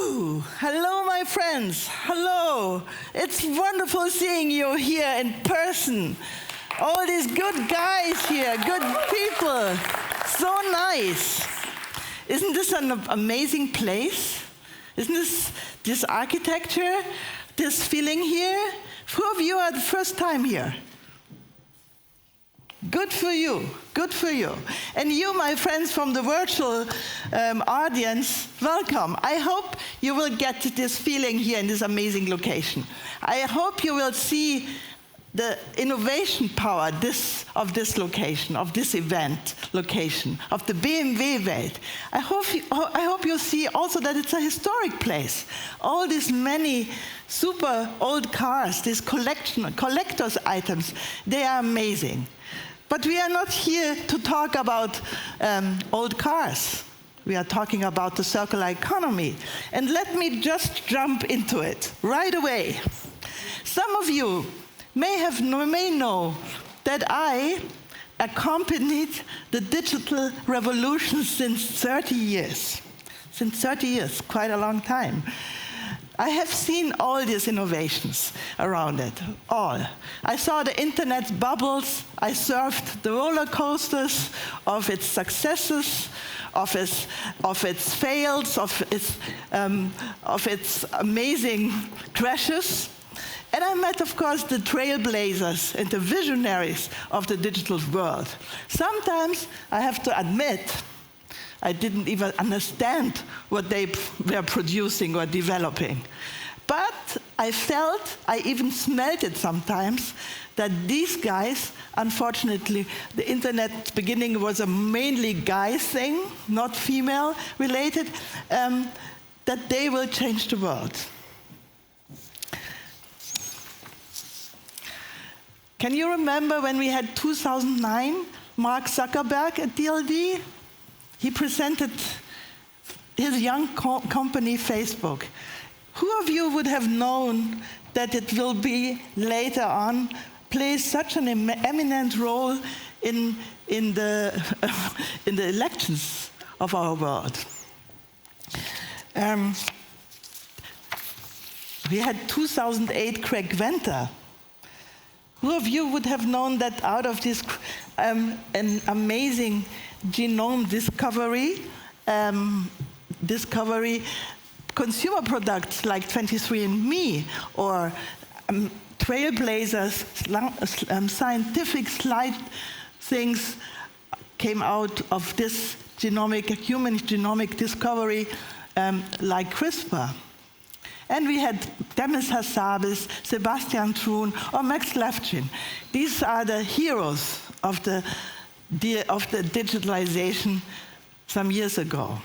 Woo! Hello, my friends. Hello. It's wonderful seeing you here in person. All these good guys here, good people. So nice. Isn't this an amazing place? Isn't this architecture, this feeling here? Who of you are the first time here? Good for you, good for you. And you, my friends from the virtual audience, welcome. I hope you will get this feeling here in this amazing location. I hope you will see the innovation power of this location, of this event location, of the BMW Welt. I hope you'll see also that it's a historic place. All these many super old cars, these collector's items, they are amazing. But we are not here to talk about old cars. We are talking about the circular economy. And let me just jump into it right away. Some of you may know that I accompanied the digital revolution since 30 years. Since 30 years, quite a long time. I have seen all these innovations around it, all. I saw the internet bubbles, I surfed the roller coasters of its successes, of its fails, of its amazing crashes. And I met, of course, the trailblazers and the visionaries of the digital world. Sometimes, I have to admit, I didn't even understand what they were producing or developing. But I felt, I even smelled it sometimes, that these guys, unfortunately, the internet beginning was a mainly guy thing, not female related, that they will change the world. Can you remember when we had 2009, Mark Zuckerberg at DLD? He presented his young company, Facebook. Who of you would have known that it will be later on play such an eminent role in the elections of our world? We had 2008 Craig Venter. Who of you would have known that out of this an amazing genome discovery, consumer products like 23andMe or trailblazers, scientific slide things came out of this human genomic discovery like CRISPR. And we had Demis Hassabis, Sebastian Thrun, or Max Levchin. These are the heroes of the digitalization some years ago.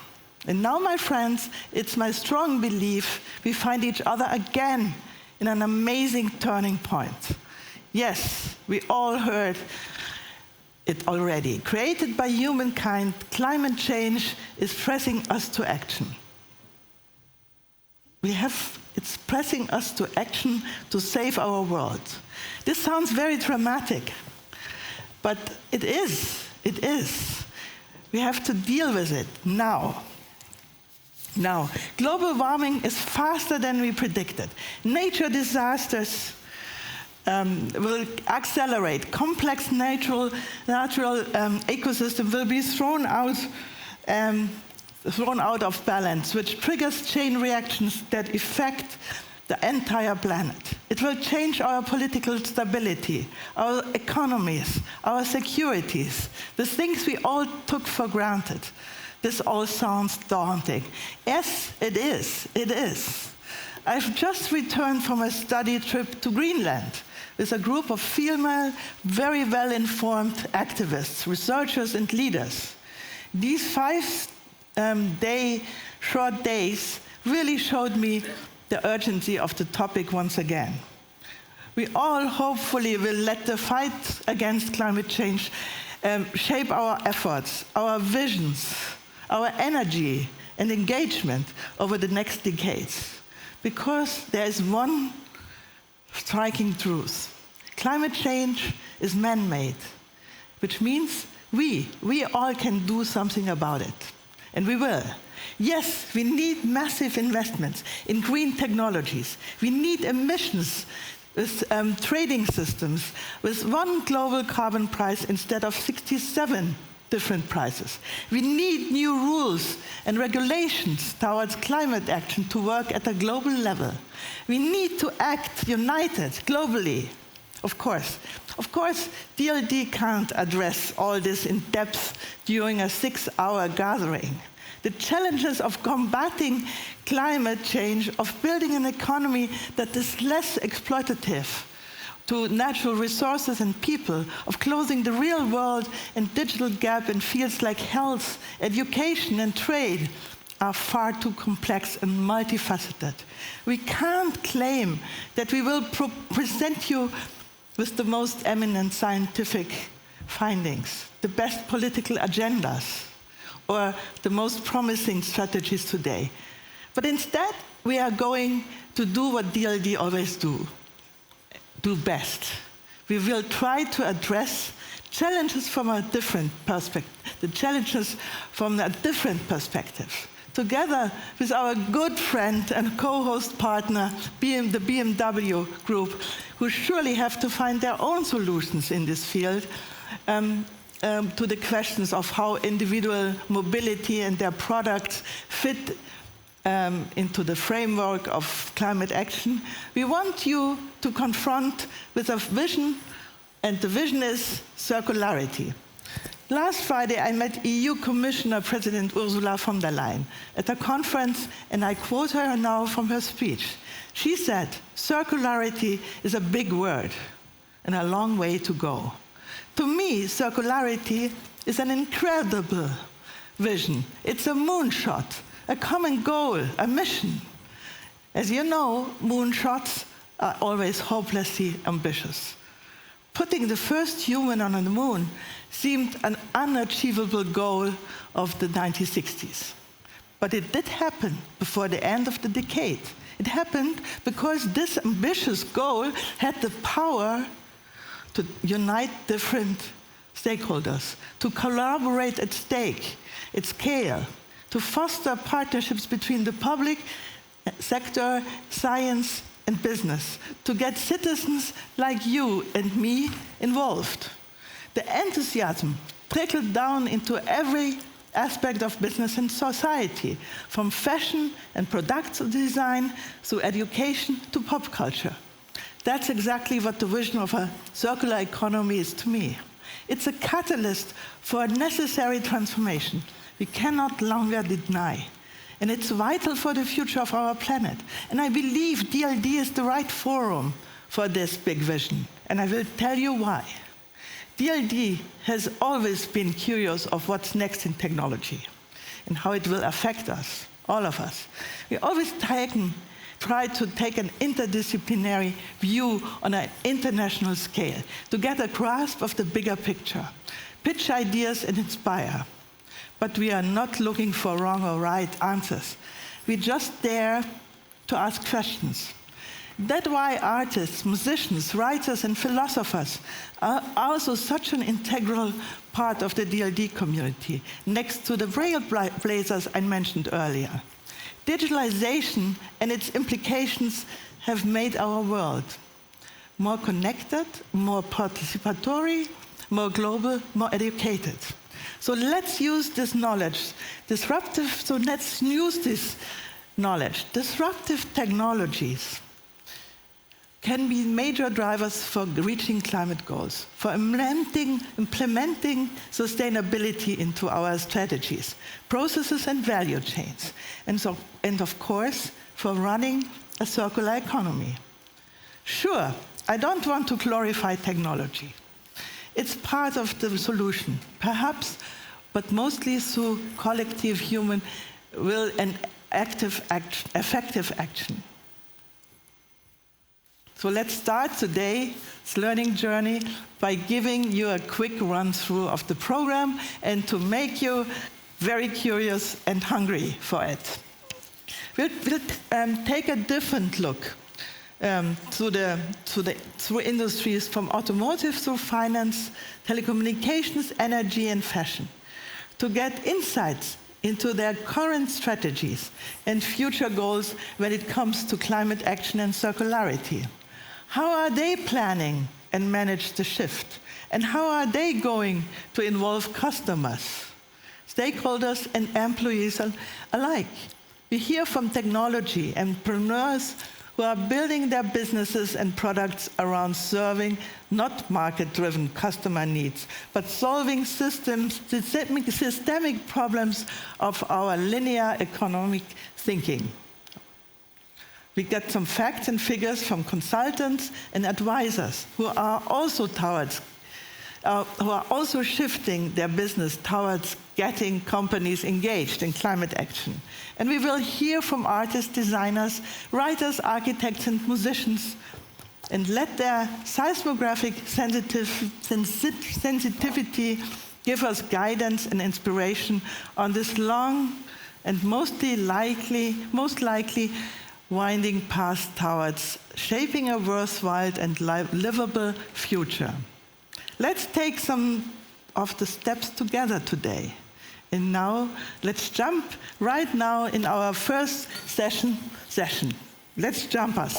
And now, my friends, it's my strong belief we find each other again in an amazing turning point. Yes, we all heard it already. Created by humankind, climate change is pressing us to action. It's pressing us to action to save our world. This sounds very dramatic, but it is. We have to deal with it now. Now, global warming is faster than we predicted. Nature disasters will accelerate. Complex natural ecosystem will be thrown out of balance, which triggers chain reactions that affect the entire planet. It will change our political stability, our economies, our securities, the things we all took for granted. This all sounds daunting. Yes, it is. It is. I've just returned from a study trip to Greenland with a group of female, very well-informed activists, researchers, and leaders. These 5 short days really showed me the urgency of the topic once again. We all hopefully will let the fight against climate change shape our efforts, our visions, our energy and engagement over the next decades. Because there is one striking truth. Climate change is man-made, which means we all can do something about it. And we will. Yes, we need massive investments in green technologies. We need emissions with trading systems with one global carbon price instead of 67 different prices. We need new rules and regulations towards climate action to work at a global level. We need to act united globally. Of course, DLD can't address all this in depth during a 6-hour gathering. The challenges of combating climate change, of building an economy that is less exploitative to natural resources and people, of closing the real world and digital gap in fields like health, education, and trade are far too complex and multifaceted. We can't claim that we will present you with the most eminent scientific findings, the best political agendas, or the most promising strategies today. But instead, we are going to do what DLD always do best. We will try to address challenges from a different perspective, together with our good friend and co-host partner, the BMW Group, who surely have to find their own solutions in this field to the questions of how individual mobility and their products fit into the framework of climate action. We want you to confront with a vision, and the vision is circularity. Last Friday, I met EU Commissioner President Ursula von der Leyen at a conference, and I quote her now from her speech. She said, "Circularity is a big word and a long way to go." To me, circularity is an incredible vision. It's a moonshot, a common goal, a mission. As you know, moonshots are always hopelessly ambitious. Putting the first human on the moon seemed an unachievable goal of the 1960s. But it did happen before the end of the decade. It happened because this ambitious goal had the power to unite different stakeholders, to collaborate at scale, to foster partnerships between the public sector, science, and business, to get citizens like you and me involved. The enthusiasm trickled down into every aspect of business and society, from fashion and product design through education to pop culture. That's exactly what the vision of a circular economy is to me. It's a catalyst for a necessary transformation we cannot longer deny. And it's vital for the future of our planet. And I believe DLD is the right forum for this big vision. And I will tell you why. DLD has always been curious of what's next in technology and how it will affect us, all of us. We always try to take an interdisciplinary view on an international scale to get a grasp of the bigger picture, pitch ideas and inspire. But we are not looking for wrong or right answers. We just dare to ask questions. That's why artists, musicians, writers, and philosophers are also such an integral part of the DLD community, next to the trailblazers I mentioned earlier. Digitalization and its implications have made our world more connected, more participatory, more global, more educated. So let's use this knowledge. Let's use this knowledge. Disruptive technologies can be major drivers for reaching climate goals, for implementing sustainability into our strategies, processes and value chains, and of course, for running a circular economy. Sure, I don't want to glorify technology. It's part of the solution, perhaps, but mostly through collective human will and effective action. So let's start today's learning journey by giving you a quick run-through of the program and to make you very curious and hungry for it. We'll take a different look through industries from automotive through finance, telecommunications, energy, and fashion, to get insights into their current strategies and future goals when it comes to climate action and circularity. How are they planning and manage the shift? And how are they going to involve customers, stakeholders, and employees alike? We hear from technology entrepreneurs who are building their businesses and products around serving not market-driven customer needs, but solving systemic problems of our linear economic thinking. We get some facts and figures from consultants and advisors who are also shifting their business towards getting companies engaged in climate action. And we will hear from artists, designers, writers, architects, and musicians, and let their seismographic sensitivity give us guidance and inspiration on this long and most likely winding path towards shaping a worthwhile and livable future. Let's take some of the steps together today. And now, let's jump right now in our first session. Let's jump us.